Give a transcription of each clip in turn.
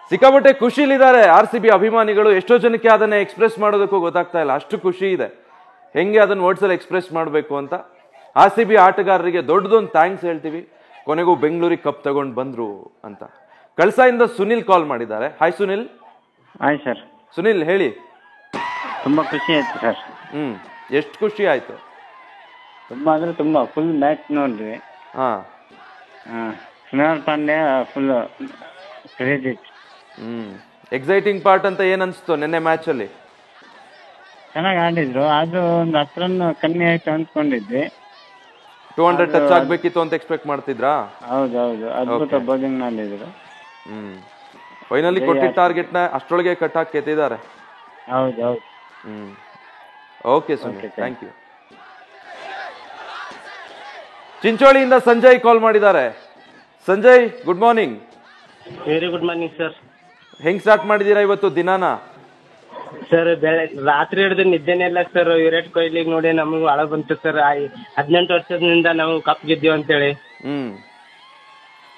ಸಿಕ್ಕಾಪಟ್ಟೆ ಖುಷಿಲಿದ್ದಾರೆ RCB ಅಭಿಮಾನಿಗಳು. ಎಷ್ಟೋ ಜನಕ್ಕೆ ಅದನ್ನ ಎಕ್ಸ್ಪ್ರೆಸ್ ಮಾಡೋದಕ್ಕೂ ಗೊತ್ತಾಗ್ತಾ ಇಲ್ಲ, ಅಷ್ಟು ಖುಷಿ ಇದೆ. ಹೆಂಗೆ ಅದನ್ನ ವರ್ಡ್ಸಲ್ಲಿ ಎಕ್ಸ್ಪ್ರೆಸ್ ಮಾಡಬೇಕು ಅಂತ. RCB ಆಟಗಾರರಿಗೆ ದೊಡ್ಡದೊಂದು ಥ್ಯಾಂಕ್ಸ್ ಹೇಳ್ತೀವಿ. ಕೊನೆಗೂ ಬೆಂಗಳೂರಿಗೆ ಕಪ್ ತಗೊಂಡು ಬಂದ್ರು ಅಂತ. ಕಳಸಾಯಿಂದ ಸುನಿಲ್ ಕಾಲ್ ಮಾಡಿದ್ದಾರೆ. Hi Sunil. Hi sir. Sunil ಹೇಳಿ. ತುಂಬಾ ಖುಷಿ ಆಯ್ತು ಸರ್. ಎಷ್ಟು ಖುಷಿ ಆಯ್ತು? ತುಂಬಾ ಅಂದ್ರೆ ತುಂಬಾ, ಫುಲ್ ಮ್ಯಾಚ್ ನೋಡಿದ್ವಿ. Krunal Pandya full credit. Exciting part ಅಂತ ಏನ್ ಅನ್ಸ್ತು ನಿನ್ನೆ ಮ್ಯಾಚ್ ಅಲ್ಲಿ? ಚೆನ್ನಾಗಿ ಆಡಿದ್ರು, ಆದ್ರೂ ಒಂದು 10 ರನ್ ಕಮ್ಮಿ ಆಯ್ತು ಅಂದ್ಕೊಂಡಿದ್ವಿ. 200 ಟಚ್ ಆಗ್ಬೇಕಿತ್ತು ಅಂತ ಎಕ್ಸ್ಪೆಕ್ಟ್ ಮಾಡ್ತಿದ್ರಾ? ಹೌದೌದು, ಅದ್ಭುತ ಬೌಲಿಂಗ್ ಮಾಡಿದ್ರು. ಫೈನಲಿ ಕೊಟ್ಟಿದ್ದ ಟಾರ್ಗೆಟ್ ನ ಅಷ್ಟೊಳಗೆ ಕಟ್ ಹಾಕಿ ಕೆತ್ತಿದ್ದಾರೆ. ಹೌದೌದು. Okay Sunil, thank you. ಚಿಂಚೋಳಿಯಿಂದ ಸಂಜಯ್ ಕಾಲ್ ಮಾಡಿದ್ದಾರೆ. Sanjay, good morning. Very good morning sir. ಹೆಂಗ್ ಸ್ಟಾರ್ಟ್ ಮಾಡಿದೀರಾ ಇವತ್ತು ದಿನಾನ? ಸರ್ ರಾತ್ರಿ ಹಿಡಿದು ನಿದ್ದೆನೇ ಇಲ್ಲ ಸರ್. ವಿರಾಟ್ ಕೊಹ್ಲಿ ನೋಡಿ ನಮಗೂ ಅಳ ಬಂತು ಸರ್. 18 ವರ್ಷದಿಂದ ನಾವು ಕಪ್ ಗೆದ್ದೀವಿ ಅಂತೇಳಿ.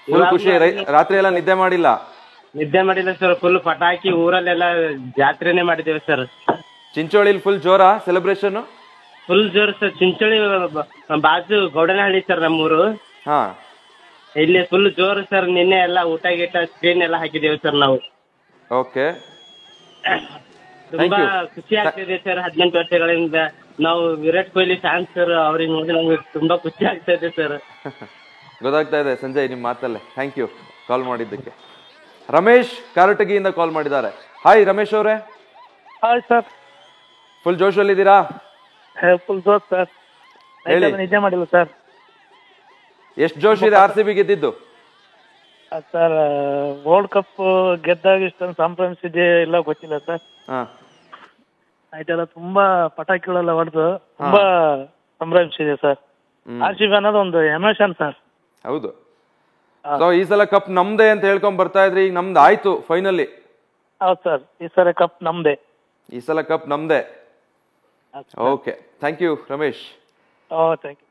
ಫುಲ್ ಖುಷಿ. ರಾತ್ರಿ ಎಲ್ಲ ನಿದ್ದೆ ಮಾಡಿಲ್ಲ ಸರ್. ಫುಲ್ ಪಟಾಕಿ ಊರಲ್ಲೆಲ್ಲ ಜಾತ್ರೆನೆ ಮಾಡಿದ್ದೇವೆ ಸರ್. ಚಿಂಚೋಳಿಲಿ ಫುಲ್ ಜೋರಾ ಸೆಲೆಬ್ರೇಷನ್? ಫುಲ್ ಜೋರ್ ಸರ್. ಚಿಂಚೋಳಿ ಬಾಜು ಗೌಡನಹಳ್ಳಿ ಸರ್ ನಮ್ಮೂರು. ಇಲ್ಲಿ ಫುಲ್ ಜೋರು ಸರ್. ನಿನ್ನೆ ಎಲ್ಲ ಊಟ ಗೀಟ ಸ್ಕ್ರೀನ್ ಎಲ್ಲ ಹಾಕಿದ್ದೇವೆ ಸರ್ ನಾವು. ಓಕೆ, ತುಂಬಾ ಖುಷಿ ಆಗ್ತಿದೆ ಸರ್. 18 ವರ್ಷಗಳಿಂದ ನಾವು ವಿರಾಟ್ ಕೊಹ್ಲಿ ಫ್ಯಾನ್ಸ್ ಸರ್. ಅವ್ರಿಗೆ ನೋಡಿ ನಮ್ಗೆ ತುಂಬಾ ಖುಷಿ ಆಗ್ತಾ ಇದೆ ಸರ್. ಗೊತ್ತಾಗ್ತಾ ಇದೆ ಸಂಜಯ್ ನಿಮ್ ಮಾತಲ್ಲೇ. ಥ್ಯಾಂಕ್ ಯು ಕಾಲ್ ಮಾಡಿದ್ದಕ್ಕೆ. ರಮೇಶ್ ಕಾರಟಗಿಯಿಂದ ಕಾಲ್ ಮಾಡಿದ್ದಾರೆ. ಹಾಯ್ ರಮೇಶ್ ಅವರೇ. Hi sir. ಫುಲ್ ಜೋಶಲ್ಲಿ ಇದ್ದೀರಾ? ಫುಲ್ ಜೋಶ್ ಸರ್. ಹೇಳಿ. ನಿದ್ದೆ ಮಾಡಿಲ್ಲ ಸರ್. ಎಷ್ಟು ಜೋಶ್ ಇದೆ RCB ಗೆದ್ದಿದ್ದು? ಸರ್ ವರ್ಲ್ಡ್ ಕಪ್ ಗೆದ್ದಾಗ ಇಷ್ಟೊಂದು ಸಂಭ್ರಮಿಸಿದೆ ಇಲ್ಲ ಗೊತ್ತಿಲ್ಲ ಸರ್. ಆಯ್ತಲ್ಲ, ತುಂಬಾ ಪಟಾಕಿಗಳೆಲ್ಲ ಹೊಡೆದು ತುಂಬಾ ಸಂಭ್ರಮಿಸಿದೆ ಸರ್. RCB ಅನ್ನೋದು ಒಂದು ಎಮೋಷನ್ ಸರ್. ಹೌದು. ಸೊ ಈ ಸಲ ಕಪ್ ನಮ್ದೇ ಅಂತ ಹೇಳ್ಕೊಂಡ್ ಬರ್ತಾ ಇದ್ರಿ, ಈಗ ನಮ್ದು ಆಯ್ತು ಫೈನಲಿ. ಹೌದು ಸರ್, ಈ ಸಲ ಕಪ್ ನಮ್ದೇ. ಈ ಸಲ ಕಪ್ ನಮ್ದೇ. Okay, thank you Ramesh. Thank you.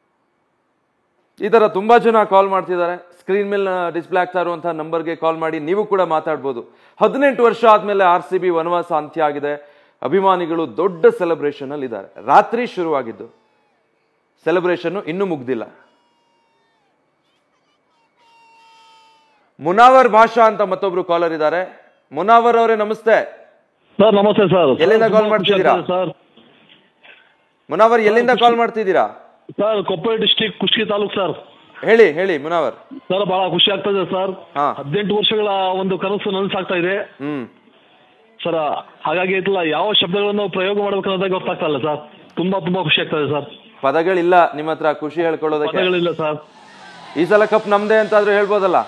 ಈ ತರ ತುಂಬಾ ಜನ ಕಾಲ್ ಮಾಡ್ತಿದ್ದಾರೆ. ಸ್ಕ್ರೀನ್ ಮೇಲೆ ಡಿಸ್ಪ್ಲೇ ಆಗ್ತಾ ಇರುವಂತಹ ನಂಬರ್ಗೆ ಕಾಲ್ ಮಾಡಿ ನೀವು ಕೂಡ ಮಾತಾಡ್ಬೋದು. 18 ವರ್ಷ ಆದ್ಮೇಲೆ RCB ವನವಾಸ ಅಂತ್ಯ ಆಗಿದೆ. ಅಭಿಮಾನಿಗಳು ದೊಡ್ಡ ಸೆಲೆಬ್ರೇಷನ್ ಅಲ್ಲಿ ಇದ್ದಾರೆ. ರಾತ್ರಿ ಶುರುವಾಗಿದ್ದು ಸೆಲೆಬ್ರೇಷನ್ ಇನ್ನೂ ಮುಗ್ದಿಲ್ಲ. ಮುನಾವರ್ ಭಾಷಾ ಅಂತ ಮತ್ತೊಬ್ರು ಕಾಲರ್ ಇದ್ದಾರೆ. ಮುನಾವರ್ ಅವರೇ ನಮಸ್ತೆ. ಸರ್ ನಮಸ್ತೆ ಸರ್. ಎಲ್ಲಿಂದ ಕಾಲ್ ಮಾಡ್ತಿದ್ದೀರಾ ಸರ್? ಮುನಾವರ್ ಎಲ್ಲಿಂದ ಕಾಲ್ ಮಾಡ್ತಿದ್ದೀರಾ sir? Koppal district Kushtagi taluk sir. ಹೇಳಿ ಹೇಳಿ ಮುನಾವರ್. ಸರ್ ಬಹಳ ಖುಷಿ ಆಗ್ತಾ ಇದೆ ಸರ್. 18 ವರ್ಷಗಳ ಒಂದು ಕನಸು ನನಸಾಗ್ತಾ ಇದೆ ಸರ್. ಹಾಗಾಗಿ ಯಾವ ಶಬ್ದಗಳನ್ನು ಪ್ರಯೋಗ ಮಾಡಬೇಕನ್ನೋದಾಗ ಗೊತ್ತಾಗ್ತಾ ಇಲ್ಲ ಸರ್. ತುಂಬಾ ತುಂಬಾ ಖುಷಿ ಆಗ್ತಾ ಇದೆ ಸರ್. ಪದಗಳಿಲ್ಲ ನಿಮ್ಮ ಹತ್ರ ಖುಷಿ ಹೇಳ್ಕೊಳ್ಳೋದಕ್ಕೆ. ಪದಗಳಿಲ್ಲ ಸರ್. ಈ ಸಲ ಕಪ್ ನಮ್ದೇ ಅಂತಾದ್ರೂ ಹೇಳ್ಬೋದಲ್ಲ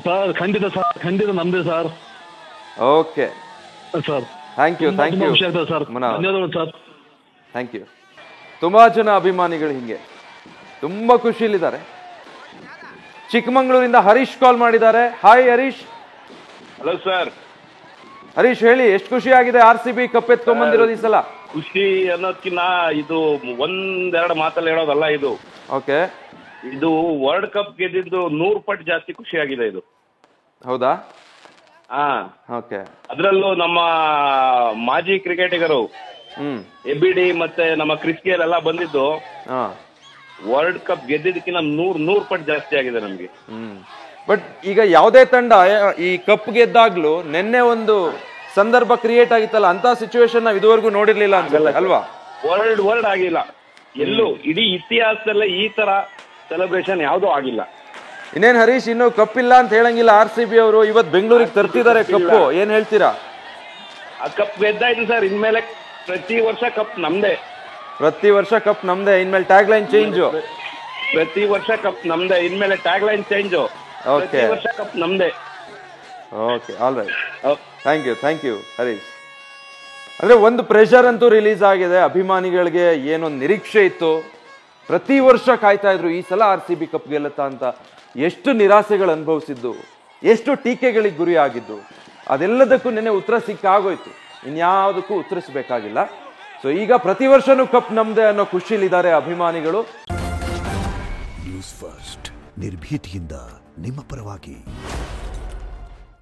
ಸರ್? ಖಂಡಿತ ಸರ್, ಖಂಡಿತ ನಮ್ದೇ sir. Okay sir, thank you. Thank you ಖುಷಿ ಆಗ್ತದೆ ಸರ್. ಧನ್ಯವಾದಗಳು ಸರ್. Thank you. ತುಂಬಾ ಜನ ಅಭಿಮಾನಿಗಳು ಹಿಂಗೆ ತುಂಬಾ ಖುಷಿಲಿದ್ದಾರೆ. ಚಿಕ್ಕಮಂಗ್ಳೂರಿಂದ ಹರೀಶ್ ಕಾಲ್ ಮಾಡಿದ್ದಾರೆ. Hi Harish. Hello sir. Harish ಹೇಳಿ, ಎಷ್ಟು ಖುಷಿ ಆಗಿದೆ RCB ಕಪ್ ಎತ್ಕೊಂಡ್ಬಂದಿರೋದು ಈ ಸಲ? ಖುಷಿ ಅನ್ನೋದ್ಕಿನ್ನ ಇದು ಒಂದೆರಡು ಮಾತಲ್ಲಿ ಹೇಳೋದಲ್ಲ. ಇದು ಓಕೆ, ಇದು ವರ್ಲ್ಡ್ ಕಪ್ ಗೆದ್ದಿದ್ದು 100 ಪಟ್ಟು ಜಾಸ್ತಿ ಖುಷಿ ಆಗಿದೆ ಇದು. ಹೌದಾ? ಓಕೆ. ಅದರಲ್ಲೂ ನಮ್ಮ ಮಾಜಿ ಕ್ರಿಕೆಟಿಗರು ABD ಮತ್ತೆ ನಮ್ಮ ಕ್ರಿಸ್ ಗೇಲ್ ಎಲ್ಲ ಬಂದಿದ್ದು ವರ್ಲ್ಡ್ ಕಪ್ ಗೆದ್ದಿದ್ದಕ್ಕಿಂತ 100 ಪಟ್ಟು ಜಾಸ್ತಿ ಆಗಿದೆ ನಮ್ಗೆ. ಬಟ್ ಈಗ ಯಾವುದೇ ತಂಡ ಈ ಕಪ್ ಗೆದ್ದಾಗ್ಲೂ ನಿನ್ನೆ ಒಂದು ಸಂದರ್ಭ ಕ್ರಿಯೇಟ್ ಆಗಿತ್ತಲ್ಲ, ಅಂತ ಸಿಚುವೇಶನ್ ನಾವು ಇದುವರೆಗೂ ನೋಡಿರ್ಲಿಲ್ಲ ಅನ್ಸುತ್ತೆ ಅಲ್ವಾ? ವರ್ಲ್ಡ್ ಆಗಿಲ್ಲ ಎಲ್ಲೂ. ಇಡೀ ಇತಿಹಾಸದಲ್ಲೇ ಈ ತರ ಸೆಲೆಬ್ರೇಷನ್ ಯಾವುದೂ ಆಗಿಲ್ಲ. ಇನ್ನೇನ್ ಹರೀಶ್, ಇನ್ನು ಕಪ್ ಇಲ್ಲ ಅಂತ ಹೇಳಂಗಿಲ್ಲ. RCB ಅವರು ಇವತ್ತು ಬೆಂಗಳೂರಿಗೆ ತರ್ತಿದ್ದಾರೆ ಕಪ್ಪು, ಏನ್ ಹೇಳ್ತೀರಾ? ಆ ಕಪ್ ಗೆದ್ದಾಯ್ತು ಸರ್. ಇನ್ಮೇಲೆ ಪ್ರತಿ ವರ್ಷ ಕಪ್ ನಮ್ದೇ. ಪ್ರತಿ ವರ್ಷ ಕಪ್ ನಮ್ದೇ. ಇನ್ಮೇಲೆ ಟ್ಯಾಗ್ ಲೈನ್ ಚೇಂಜ್. ಪ್ರತಿ ವರ್ಷ ಕಪ್ ನಮ್ದೇ. ಇನ್ಮೇಲೆ ಟ್ಯಾಗ್ ಲೈನ್ ಚೇಂಜ್. ಪ್ರತಿ ವರ್ಷ ಕಪ್ ನಮ್ದೇ. Okay, all right. Thank you Harish. ಅಂದ್ರೆ ಒಂದು ಪ್ರೆಷರ್ ಅಂತೂ ರಿಲೀಸ್ ಆಗಿದೆ. ಅಭಿಮಾನಿಗಳಿಗೆ ಏನೊಂದು ನಿರೀಕ್ಷೆ ಇತ್ತು, ಪ್ರತಿ ವರ್ಷ ಕಾಯ್ತಾ ಇದ್ರು ಈ ಸಲ RCB ಕಪ್ ಗೆಲ್ಲುತ್ತಾ ಅಂತ. ಎಷ್ಟು ನಿರಾಸೆಗಳು ಅನುಭವಿಸಿದ್ದು, ಎಷ್ಟು ಟೀಕೆಗಳಿಗೆ ಗುರಿ ಆಗಿದ್ದು, ಅದೆಲ್ಲದಕ್ಕೂ ನಿನ್ನೆ ಉತ್ತರ ಸಿಕ್ಕಾಗೋಯ್ತು. ಇನ್ಯಾವುದಕ್ಕೂ ಉತ್ತರಿಸಬೇಕಾಗಿಲ್ಲ. ಸೊ ಈಗ ಪ್ರತಿ ವರ್ಷನೂ ಕಪ್ ನಮ್ದೇ ಅನ್ನೋ ಖುಷಿಲಿದ್ದಾರೆ ಅಭಿಮಾನಿಗಳು. ನ್ಯೂಸ್ ಫಸ್ಟ್, ನಿರ್ಭೀತಿಯಿಂದ ನಿಮ್ಮ ಪರವಾಗಿ.